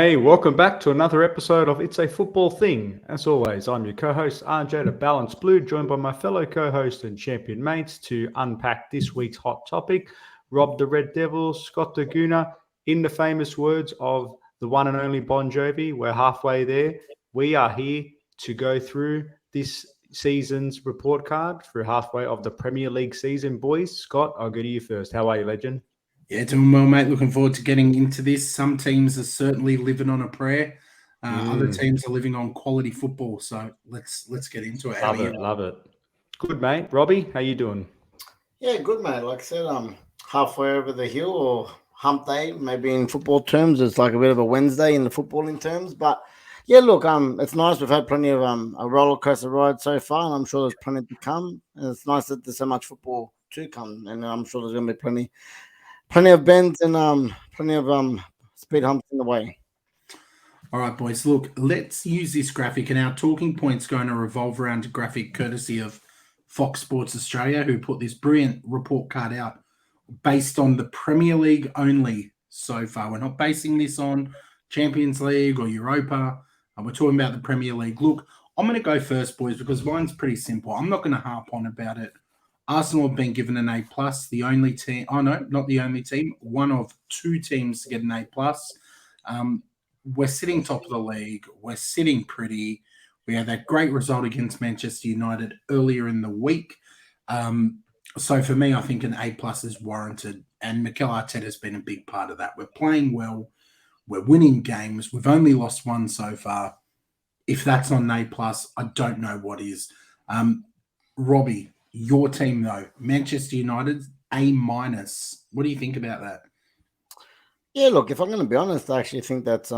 Hey, welcome back to another episode of It's a Football Thing. As always, I'm your co-host RJ the Balanced Blue, joined by my fellow co-host and champion mates to unpack this week's hot topic. Rob the Red Devil, Scott the Gooner. In the famous words of the one and only Bon Jovi, we're halfway there. We are here to go through this season's report card through halfway of the Premier League season. Boys, Scott, I'll go to you first. How are you, legend? Yeah, doing well, mate. Looking forward to getting into this. Some teams are certainly living on a prayer. Other teams are living on quality football. So let's get into it. How are you? Love it. Good, mate. Robbie, how you doing? Yeah, good, mate. Like I said, I'm halfway over the hill, or hump day, maybe in football terms. It's like a bit of a Wednesday in the footballing terms. But yeah, look, it's nice. We've had plenty of a roller coaster ride so far, and I'm sure there's plenty to come. And it's nice that there's so much football to come, and I'm sure there's going to be plenty of bends and plenty of speed humps in the way. All right, boys. Look, let's use this graphic, and our talking point's going to revolve around a graphic courtesy of Fox Sports Australia, who put this brilliant report card out based on the Premier League only so far. We're not basing this on Champions League or Europa. We're talking about the Premier League. Look, I'm going to go first, boys, because mine's pretty simple. I'm not going to harp on about it. Arsenal have been given an A+, the only team, not the only team, one of two teams to get an A+. We're sitting top of the league. We're sitting pretty. We had that great result against Manchester United earlier in the week. So for me, I think an A+ is warranted, and Mikel Arteta has been a big part of that. We're playing well. We're winning games. We've only lost one so far. If that's not an A+, I don't know what is. Robbie, your team, though, Manchester United, A-. What do you think about that? Yeah, look, if I'm going to be honest, I actually think that's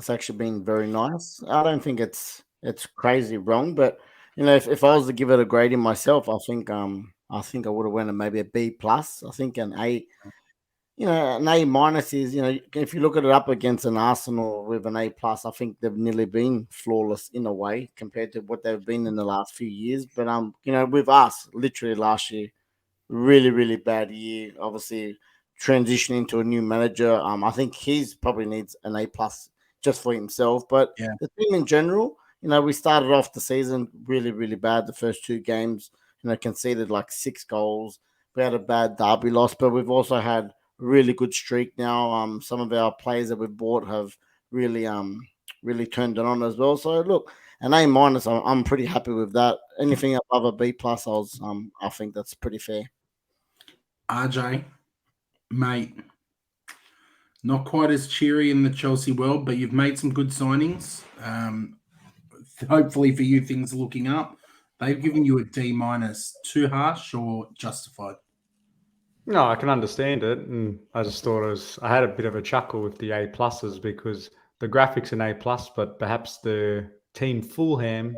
actually been very nice. I don't think it's crazy wrong, but if I was to give it a grading myself, I think I would have went maybe a B+. I think an A, an A- is, if you look at it up against an Arsenal with an A+, I think they've nearly been flawless in a way compared to what they've been in the last few years. But with us, literally last year, really, really bad year. Obviously, transitioning to a new manager. I think he's probably needs an A+ just for himself. But Yeah. the team in general, we started off the season really, really bad. The first two games, conceded like 6 goals. We had a bad derby loss, but we've also had a really good streak now. Some of our players that we've bought have really turned it on as well. So look, an A-, I'm pretty happy with that. Anything above a B+, I think that's pretty fair. RJ, mate, not quite as cheery in the Chelsea world, but you've made some good signings. Hopefully for you, things are looking up. They've given you a D-. Too harsh or justified? No, I can understand it, and I just thought I had a bit of a chuckle with the A pluses because the graphics an A+, but perhaps the team Fulham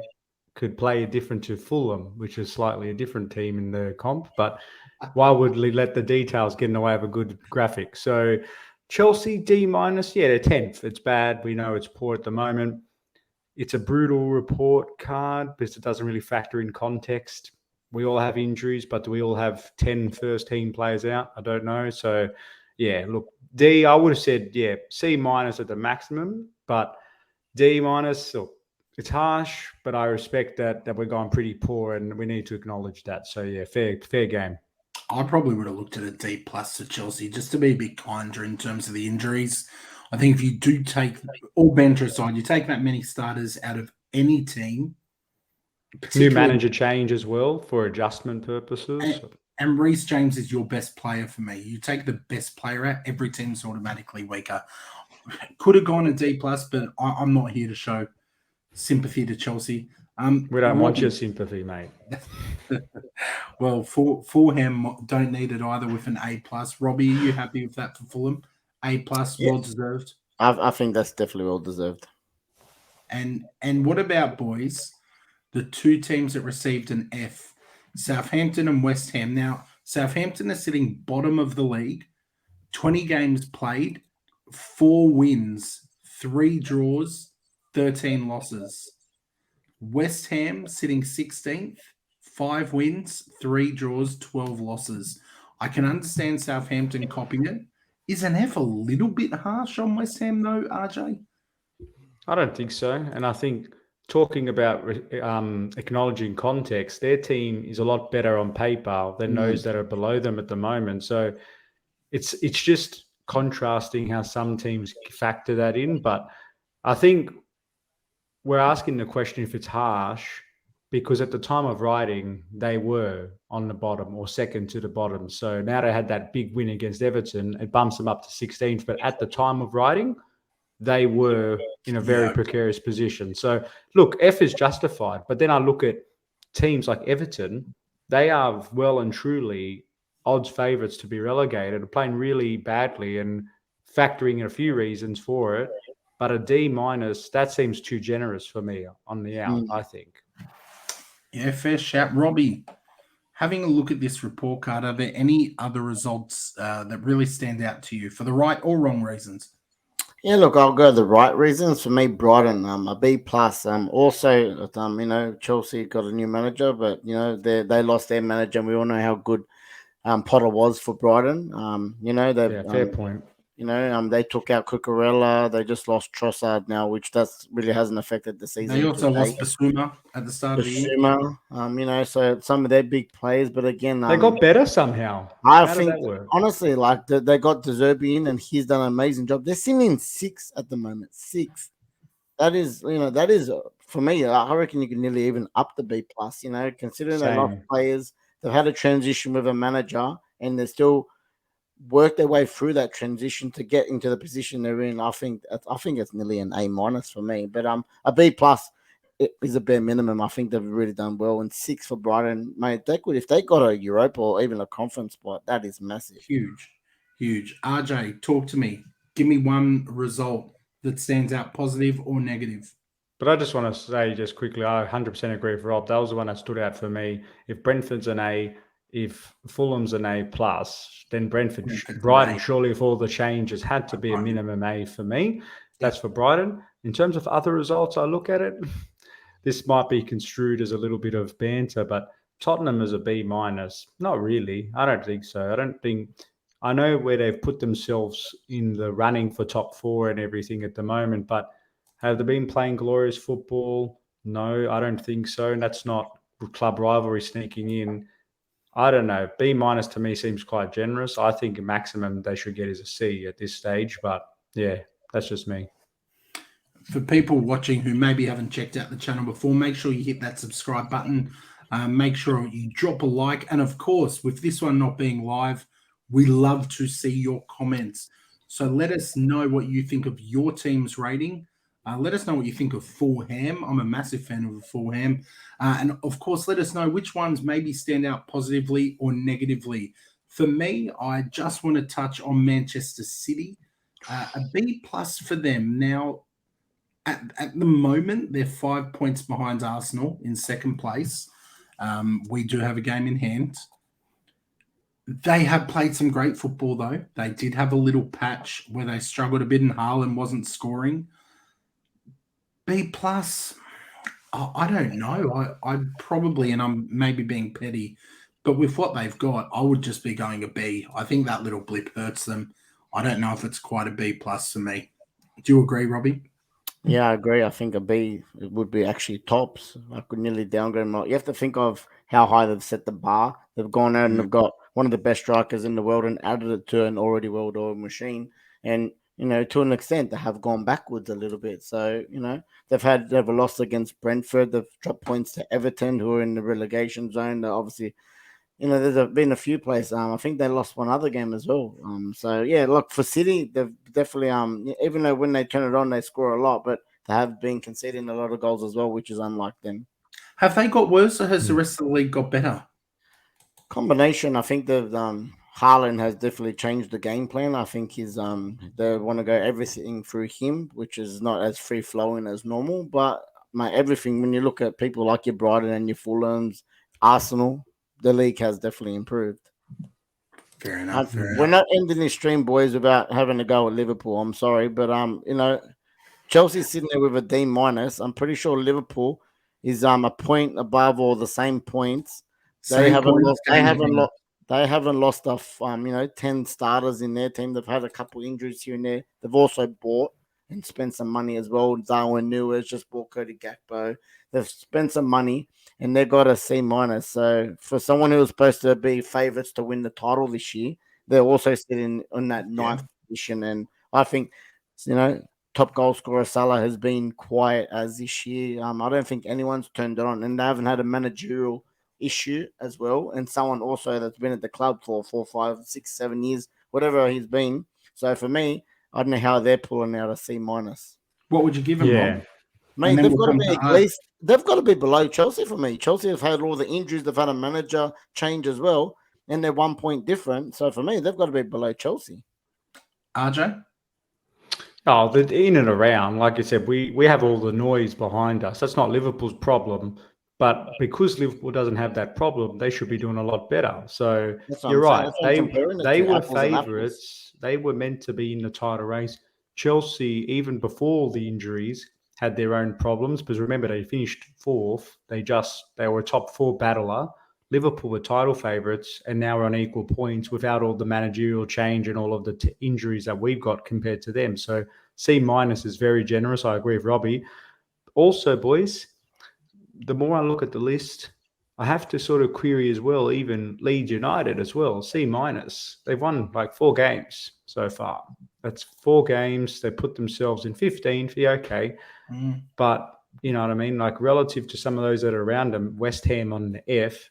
could play different to Fulham, which is slightly a different team in the comp. But why would we let the details get in the way of a good graphic? So Chelsea D-, yeah, they're 10th. It's bad. We know it's poor at the moment. It's a brutal report card because it doesn't really factor in context. We all have injuries, but do we all have 10 first team players out? I don't know. So, yeah, look, D, I would have said, yeah, C- at the maximum, but D-, so it's harsh, but I respect that we're going pretty poor and we need to acknowledge that. So, yeah, fair game. I probably would have looked at a D+ to Chelsea just to be a bit kinder in terms of the injuries. I think if you do take all banter aside, you take that many starters out of any team. New manager change as well for adjustment purposes. And Reece James is your best player for me. You take the best player out, every team's automatically weaker. Could have gone a D+, but I'm not here to show sympathy to Chelsea. We don't want your sympathy, mate. Well, Fulham don't need it either with an A+. Robbie, are you happy with that for Fulham? A+, Yeah. well deserved. I think that's definitely well deserved. And what about, boys, the two teams that received an F, Southampton and West Ham? Now, Southampton are sitting bottom of the league, 20 games played, 4 wins, 3 draws, 13 losses. West Ham sitting 16th, 5 wins, 3 draws, 12 losses. I can understand Southampton copying it. Is an F a little bit harsh on West Ham, though, RJ? I don't think so. And I think talking about acknowledging context, their team is a lot better on paper than those that are below them at the moment. So it's just contrasting how some teams factor that in. But I think we're asking the question if it's harsh because at the time of writing, they were on the bottom or second to the bottom. So now they had that big win against Everton. It bumps them up to 16th. But at the time of writing, they were in a very precarious position. So, look, F is justified. But then I look at teams like Everton. They are well and truly odds favourites to be relegated, playing really badly and factoring in a few reasons for it. But a D minus, that seems too generous for me on the out, I think. Yeah, fair shout. Robbie, having a look at this report card, are there any other results that really stand out to you for the right or wrong reasons? Yeah, look, I'll go the right reasons. For me, Brighton, a B plus. Also, Chelsea got a new manager, but they lost their manager, and we all know how good Potter was for Brighton. Fair point. They took out Cucurella. They just lost Trossard now, which really hasn't affected the season. They also lost Basuma at the start of the year. So some of their big players, but again, they got better somehow. I think honestly, like they got De Zerbi in, and he's done an amazing job. They're sitting in 6 at the moment. 6. That is for me. I reckon you can nearly even up the B plus. Considering they lost players, they've had a transition with a manager, and they still work their way through that transition to get into the position they're in. I think it's nearly an A minus for me, but a B plus is a bare minimum. I think they've really done well. And 6 for Brighton, mate. If they got a Europa or even a conference spot, that is massive. Huge. RJ, talk to me. Give me one result that stands out, positive or negative. But I just want to say just quickly, I 100% agree with Rob. That was the one that stood out for me. If Brentford's an A, if Fulham's an A plus, then Brighton, surely if all the changes had to be a minimum A for me. That's for Brighton. In terms of other results, I look at it. This might be construed as a little bit of banter, but Tottenham is a B minus. Not really. I don't think so. I know where they've put themselves in the running for top 4 and everything at the moment, but have they been playing glorious football? No, I don't think so. And that's not club rivalry sneaking in. I don't know. B minus to me seems quite generous. I think maximum they should get is a C at this stage. But yeah, that's just me. For people watching who maybe haven't checked out the channel before, make sure you hit that subscribe button. Make sure you drop a like. And of course, with this one not being live, we love to see your comments. So let us know what you think of your team's rating. Let us know what you think of Fulham. I'm a massive fan of Fulham. And of course, let us know which ones maybe stand out positively or negatively. For me, I just want to touch on Manchester City. A B plus for them. Now, at the moment, they're 5 points behind Arsenal in second place. We do have a game in hand. They have played some great football, though. They did have a little patch where they struggled a bit and Haaland wasn't scoring. B plus, I don't know. I probably, and I'm maybe being petty, but with what they've got, I would just be going a B. I think that little blip hurts them. I don't know if it's quite a B plus for me. Do you agree, Robbie? Yeah, I agree. I think a B would be actually tops. I could nearly downgrade them. You have to think of how high they've set the bar. They've gone out and they've got one of the best strikers in the world and added it to an already well-oiled machine. And to an extent, they have gone backwards a little bit. So, they've lost against Brentford. They've dropped points to Everton, who are in the relegation zone. They're obviously, there's been a few places. I think they lost one other game as well. So, yeah, look, for City, they've definitely, even though when they turn it on, they score a lot, but they have been conceding a lot of goals as well, which is unlike them. Have they got worse or has the rest of the league got better? Combination. I think the Haaland has definitely changed the game plan. I think they want to go everything through him, which is not as free flowing as normal. But everything, when you look at people like your Brighton and your Fulhams, Arsenal, the league has definitely improved. Fair enough. We're not ending this stream, boys, without having to go with Liverpool. I'm sorry, but Chelsea's sitting there with a D minus. I'm pretty sure Liverpool is a point above or the same points. They haven't lost off 10 starters in their team. They've had a couple injuries here and there. They've also bought and spent some money as well. Darwin Nunes just bought Cody Gakpo. They've spent some money and they got a C minus. So for someone who was supposed to be favourites to win the title this year, they're also sitting on that ninth position. And I think, top goal scorer Salah has been quiet as this year. I don't think anyone's turned it on, and they haven't had a managerial issue as well. And someone also that's been at the club for 4, 5, 6, 7 years, whatever he's been. So for me, I don't know how they're pulling out a C minus. What would you give them, Rob? Mate, they've got to be at least. They've got to be below Chelsea for me. Chelsea have had all the injuries. They've had a manager change as well, and they're 1 point different. So for me, they've got to be below Chelsea. RJ? Oh, in and around, like you said, we have all the noise behind us. That's not Liverpool's problem. But because Liverpool doesn't have that problem, they should be doing a lot better. So you're right. They were favourites. They were meant to be in the title race. Chelsea, even before the injuries, had their own problems. Because remember, they finished 4th. They were a top 4 battler. Liverpool were title favourites and now are on equal points without all the managerial change and all of the injuries that we've got compared to them. So C minus is very generous. I agree with Robbie. Also, boys, the more I look at the list, I have to sort of query as well, even Leeds United as well, C minus. They've won like 4 games so far. That's 4 games. They put themselves in 15th. Yeah, okay. But you know what I mean? Like relative to some of those that are around them, West Ham on the F,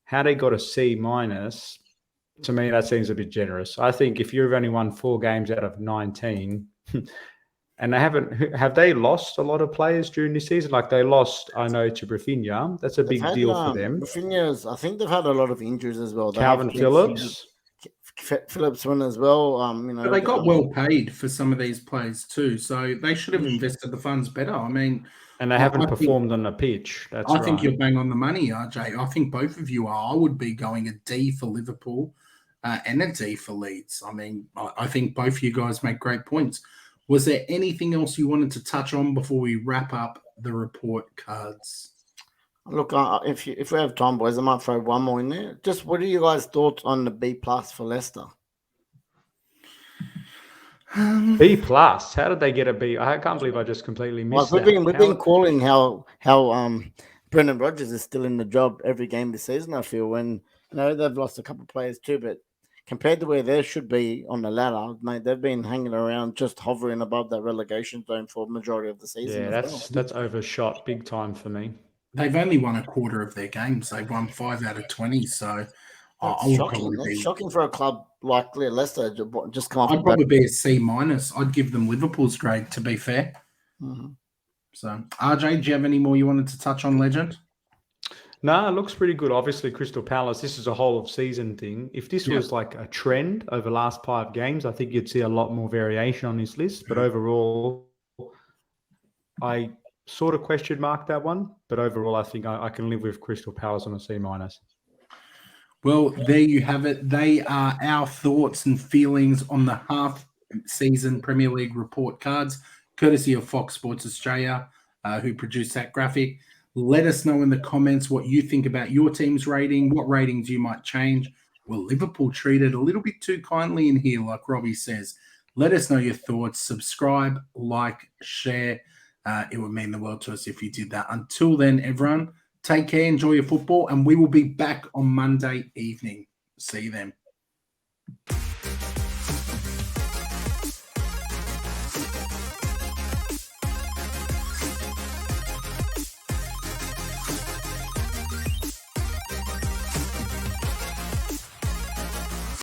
how they got a C minus, to me, that seems a bit generous. I think if you've only won 4 games out of 19, and have they lost a lot of players during this season? Like they lost, I know, to Rafinha. That's a big deal for them. Rafinha's, I think they've had a lot of injuries as well. Calvin Phillips. Phillips won as well. But they got well paid for some of these players too, so they should have invested the funds better. I mean, and they haven't performed on the pitch. I think you're bang on the money, RJ. I think both of you are. I would be going a D for Liverpool and a D for Leeds. I mean, I think both of you guys make great points. Was there anything else you wanted to touch on before we wrap up the report cards? Look, if we have time, boys, I might throw one more in there. Just what are you guys' thoughts on the B+ for Leicester? B+? How did they get a B? I can't believe I just completely missed that. We've been calling how Brendan Rodgers is still in the job every game this season, I feel, when they've lost a couple of players too, but compared to where they should be on the ladder, mate, they've been hanging around, just hovering above that relegation zone for the majority of the season. Yeah, that's overshot big time for me. They've only won a quarter of their games. They've won 5 out of 20. So that's shocking for a club like Leicester. Just come off. I'd probably be a C minus. I'd give them Liverpool's grade, to be fair. Mm-hmm. So, RJ, do you have any more you wanted to touch on, Legend? No, it looks pretty good. Obviously, Crystal Palace, this is a whole of season thing. If this was like a trend over the last 5 games, I think you'd see a lot more variation on this list. But overall, I sort of question mark that one. But overall, I think I can live with Crystal Palace on a C minus. Well, there you have it. They are our thoughts and feelings on the half-season Premier League report cards, courtesy of Fox Sports Australia, who produced that graphic. Let us know in the comments what you think about your team's rating, what ratings you might change. Well, Liverpool treated a little bit too kindly in here, like Robbie says. Let us know your thoughts. Subscribe, like, share. It would mean the world to us if you did that. Until then, everyone, take care, enjoy your football, and we will be back on Monday evening. See you then.